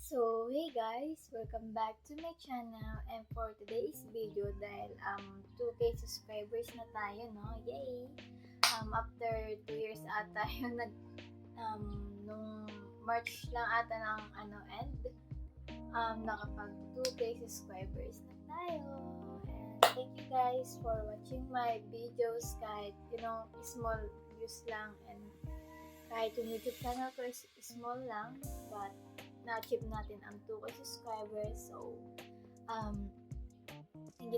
Hey guys, welcome back to my channel, and for today's video dahil 2K subscribers na tayo, no? Yay! After 2 years ata yung nung March lang ata ng end, nakapag 2K subscribers na tayo. And thank you guys for watching my videos kahit small views lang, and kahit yung YouTube channel ko is small lang, but na-achieve natin ang 2K subscribers. So,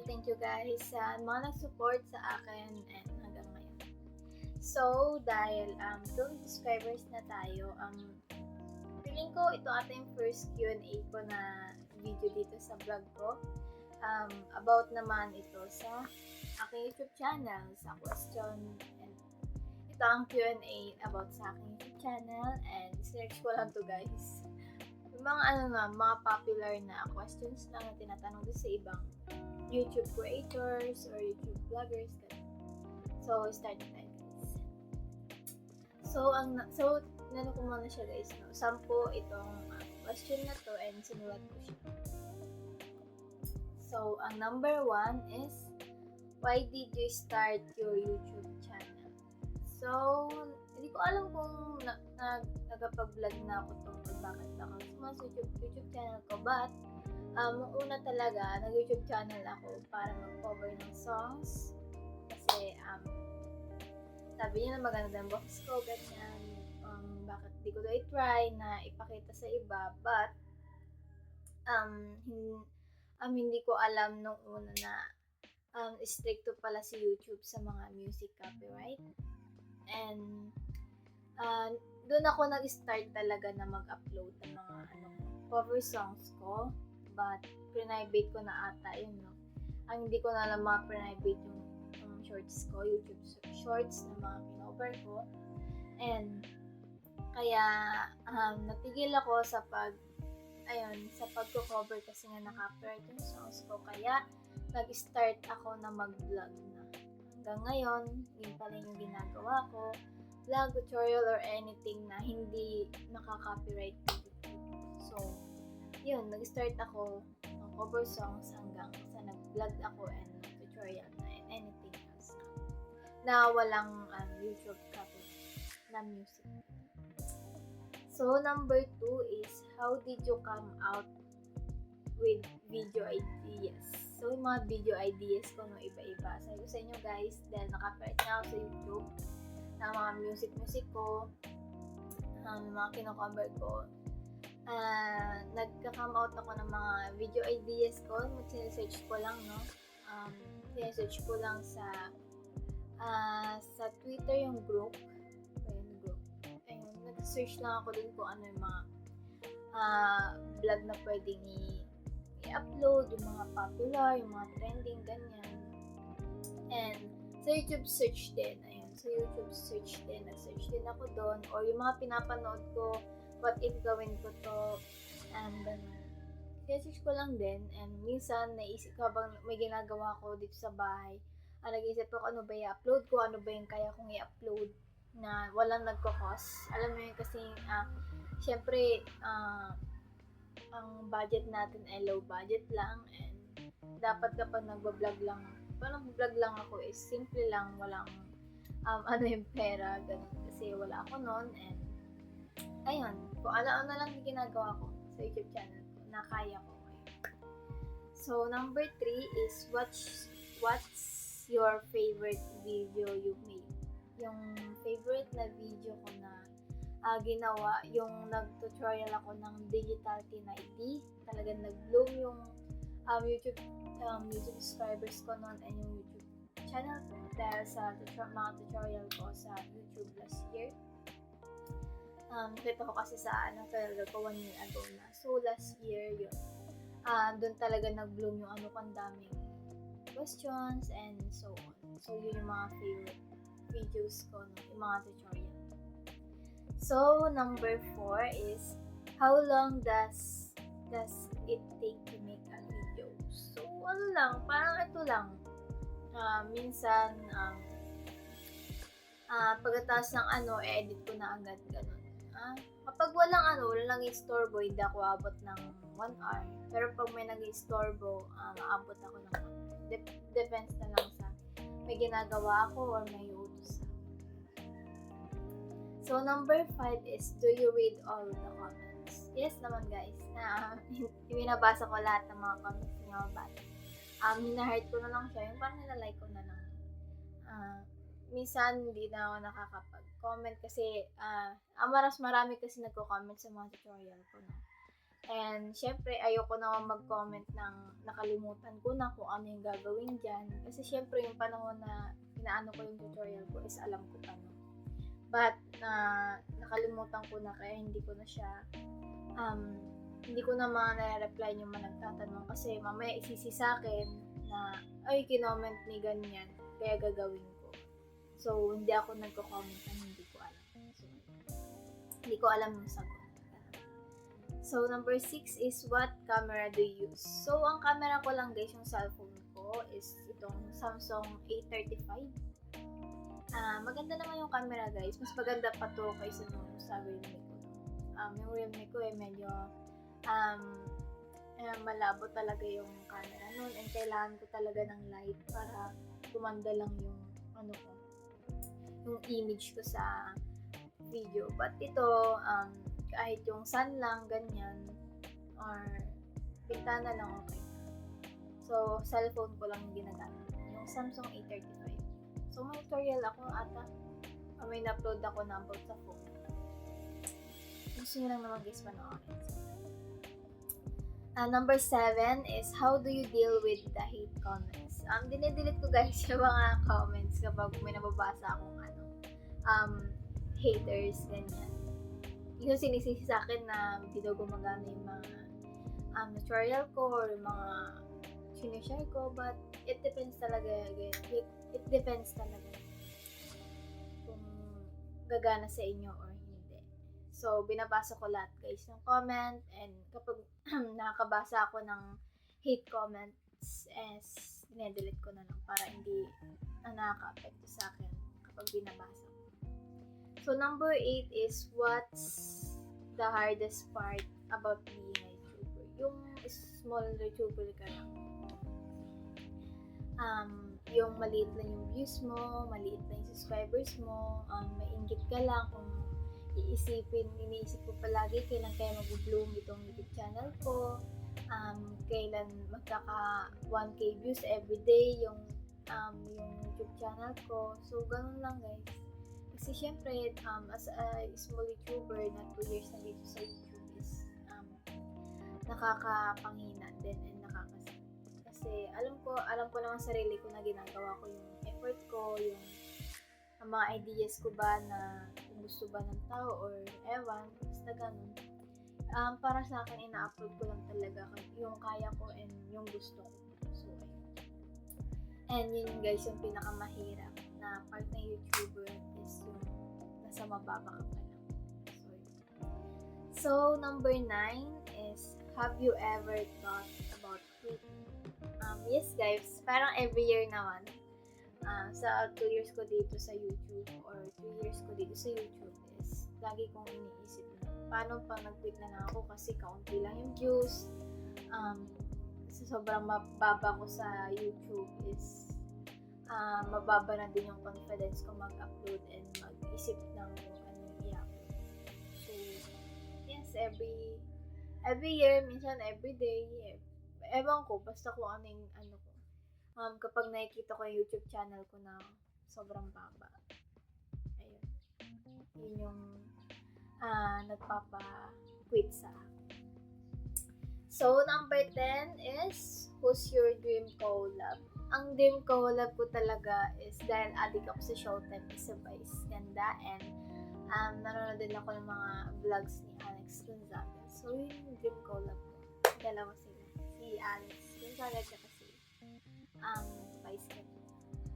thank you guys sa mga nag-support sa akin and hanggang ngayon. So, dahil 2K subscribers na tayo, feeling ko ito ata yung first Q&A ko na video dito sa vlog ko. About naman ito sa aking YouTube channel, sa question, and ito ang Q&A about sa aking YouTube channel, and search ko lang to guys. Yung mga mga popular na questions lang na tinatanong doon sa ibang YouTube creators or YouTube vloggers. So, start na tayo guys. So, tinanong ko muna siya guys, no? 10 itong question na to, and sinulat ko siya. So, ang number 1 is, why did you start your YouTube channel? So, hindi ko alam kung nagapag-vlog na ako tungkol bakit ako sa YouTube channel ko, but una talaga, nag-YouTube channel ako para mag-cover ng songs. Kasi, sabi niya na maganda ang boses ko, ganyan. Bakit di ko i-try na ipakita sa iba, but, hindi ko alam nung una na stricto pala si YouTube sa mga music copyright. And doon ako nag-start talaga na mag-upload ng mga cover songs ko, but private ko na ata yun, no? Ang hindi ko na alam private yung shorts ko, YouTube shorts na mga kinover ko. And kaya natigil ako sa pagko-cover kasi nga naka-copyright yung songs ko, kaya nag-start ako na mag-vlog na. Hanggang ngayon, yun pa rin yung ginagawa ko, vlog, tutorial, or anything na hindi nakaka-copyright YouTube. So, yun, nag-start ako ng cover songs hanggang sa nag-vlog ako and tutorial na and anything else na walang YouTube copyright na music. So, number 2 is, how did you come out with video ideas? So, yung mga video ideas ko, iba-iba. Sabi ko sa inyo guys, dahil naka-copyright na ako sa YouTube, na mga music ko, mga kino-cover ko, nagka-come out ako ng mga video ideas ko. Sinesearch ko lang, no? Sinesearch ko lang sa Twitter yung group. Ayun, nag-search lang ako dun kung ano yung mga vlog na pwedeng i-upload, yung mga popular, yung mga trending, ganyan. And sa YouTube search din, nag-search din ako doon, or yung mga pinapanood ko, what if gawin ko to, and search ko lang din. And minsan, naisip ko habang may ginagawa ko dito sa bahay, nag-isip ko ano ba i-upload ko, ano ba yung kaya kong i-upload na walang nagko-cost. Alam mo yun kasi, syempre, ang budget natin ay low budget lang, and dapat kapag nagbablog lang, parang vlog lang ako is simple lang, walang yung pera, ganun, kasi wala ako noon. And ayun, kung ano lang yung ginagawa ko sa YouTube channel ko na kaya ko ngayon. So, number 3 is, what's your favorite video you made? Yung favorite na video ko na ginawa, yung nag-tutorial ako ng digital TID. Talagang nag-bloom yung YouTube subscribers ko noon and yung YouTube channel ko dahil sa mga tutorial ko sa YouTube last year. Nakita ko kasi sa tutorial ko 1 year ago na. So, last year yun. Doon talaga nag-bloom yung ang daming questions and so on. So, yun yung mga favorite videos ko, no? Yung mga tutorial. So, number 4 is, how long does it take to make a video? So, parang ito lang. Minsan, pagkatapos ng edit ko na agad, ganun. Kapag walang istorbo, hindi ako abot ng 1 hour. Pero pag may nag-istorbo, aabot ako ng 1 hour. Depends na lang sa may ginagawa ako or may utos ako. So, number 5 is, do you read all the comments? Yes naman guys. Binabasa ko lahat ng mga comments niyo. But, hina-heart ko na lang siya. Yung parang nilalike ko na lang. Minsan, hindi na ako nakakapag-comment kasi marami kasi nagko-comment sa mga tutorial ko. No? And, syempre, ayoko naman mag-comment ng nakalimutan ko na kung ano yung gagawin dyan. Kasi, syempre, yung panahon na inaano ko yung tutorial ko is alam ko pa. No? But, nakalimutan ko na kaya hindi ko na siya, hindi ko na mga nare-reply yung mga nagtatanong kasi mamaya isisi sa akin na, ay, kinoment ni ganyan, kaya gagawin ko. So, hindi ako nagko-comment na hindi ko alam. So, hindi ko alam yung sagot. So, number 6 is, what camera do you use? So, ang camera ko lang guys, yung cellphone ko is itong Samsung A35. Maganda naman yung camera guys. Mas maganda pa to kaysa nung sa Realme ko. Yung Realme ko medyo malabo talaga yung camera nun. And kailangan ko talaga ng light para gumanda lang yung yung image ko sa video. But ito, kahit yung sun lang, ganyan, or bintana lang, okay. So, cellphone ko lang yung ginagamit. Yung Samsung A35. So, may tutorial ako ata. May na-upload ako na about sa phone. Gusto nyo lang naman guys panoorin. Number 7 is, how do you deal with the hate comments? Dinidelete ko guys yung mga comments kapag may nababasa akong haters, ganyan. Yung sinisisi sa akin na hindi daw gumagana yung mga tutorial ko or yung mga sinishare ko, but it depends talaga. It depends talaga kung gagana sa inyo or hindi. So, binabasa ko lahat guys ng comment, and kapag nakakabasa ako ng hate comments, dinedelete ko na lang para hindi nakaka-apekto sa akin kapag binabasa ko. So, number 8 is, what's the hardest part about being a YouTuber? Yung small YouTuber ka lang. Yung maliit lang yung views mo, maliit lang yung subscribers mo, mainggit ka lang kung iniisip ko palagi kailan kaya mag-bloom itong YouTube channel ko, kailan magkaka 1K views everyday yung YouTube channel ko. So, ganun lang guys. Kasi syempre, as a small YouTuber na 2 years na dito sa YouTube is nakakapanghina din and nakakasakit. Kasi alam ko naman sarili ko na ginagawa ko yung effort ko, yung mga ideas ko ba na kung gusto ba ng tao or ewan, basta ganun. Para sa akin, ina-upload ko lang talaga yung kaya ko and yung gusto ko. So, and yun guys, yung pinakamahirap na part ng YouTuber is yung nasa mababa ka pa lang. So, number 9 is, have you ever thought about quitting? Yes guys, parang every year naman. Sa 2 years ko dito sa YouTube or 2 years ko dito sa YouTube is lagi kong iniisip na paano pag nag-quit na lang ako kasi kaunti lang yung views. Sobrang mababa ko sa YouTube is mababa na din yung confidence ko mag-upload and mag-isip ng kung ano yung i-upload. So, yes, every year, minsan every day, ewan ko, basta kung ano yung ano ko. Kapag nakikita ko yung YouTube channel ko na sobrang baba, ayun, yun yung nagpapa-quit sa akin. So, number 10 is, who's your dream collab? Ang dream collab ko talaga is dahil addict ako sa Showtime is Vice Ganda, and nanonood din ako ng mga vlogs ni Alex Gonzaga. So, yun yung dream collab ko. Dalawa sila. Si Alex Gonzaga at si Vice Ganda.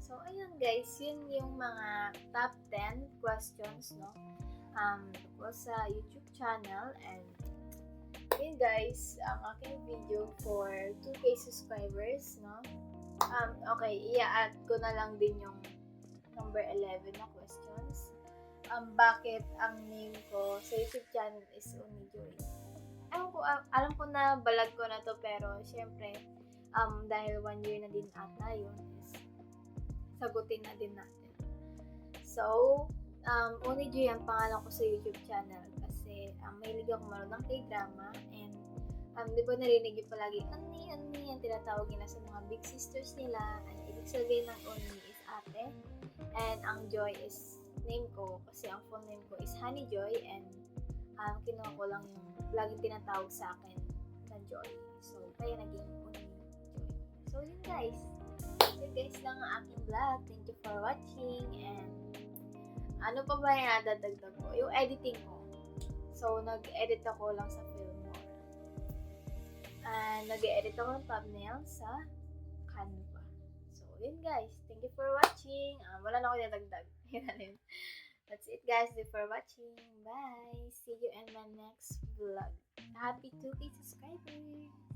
So, ayun guys, yun yung mga top 10 questions, no? Sa YouTube channel, and yun guys, ang aking video for 2K subscribers, no? Okay, i-add ko na lang din yung number 11 na questions. bakit ang name ko sa YouTube channel is Unijoy. Alam ko na balag ko na to, pero syempre, dahil 1 year na din ata yun, is sagutin na din natin. So, Unijoy ang pangalan ko sa YouTube channel kasi mahilig ako manood ng K-drama, and di ba narinig yung palagi, Uni, ang tinatawag nila sa mga big sisters nila. Ang ibig sabihin ng Uni is ate, and ang Joy is name ko kasi ang full name ko is Honey Joy, and kinuha ko lang yung laging tinatawag sa akin na Joy. So, kaya naging Uni Joy. So, yun guys. Yun guys lang ang aking vlog. Thank you for watching, and ano pa ba yung nadadagdag ko? Yung editing ko. So, nag-edit ako lang sa Filmora. And nag-edit ako ng thumbnail sa Canva. So, yun guys. Thank you for watching. Wala na ako nadagdag. That's it guys. Thank you for watching. Bye! See you in my next vlog. Happy 2K subscribers!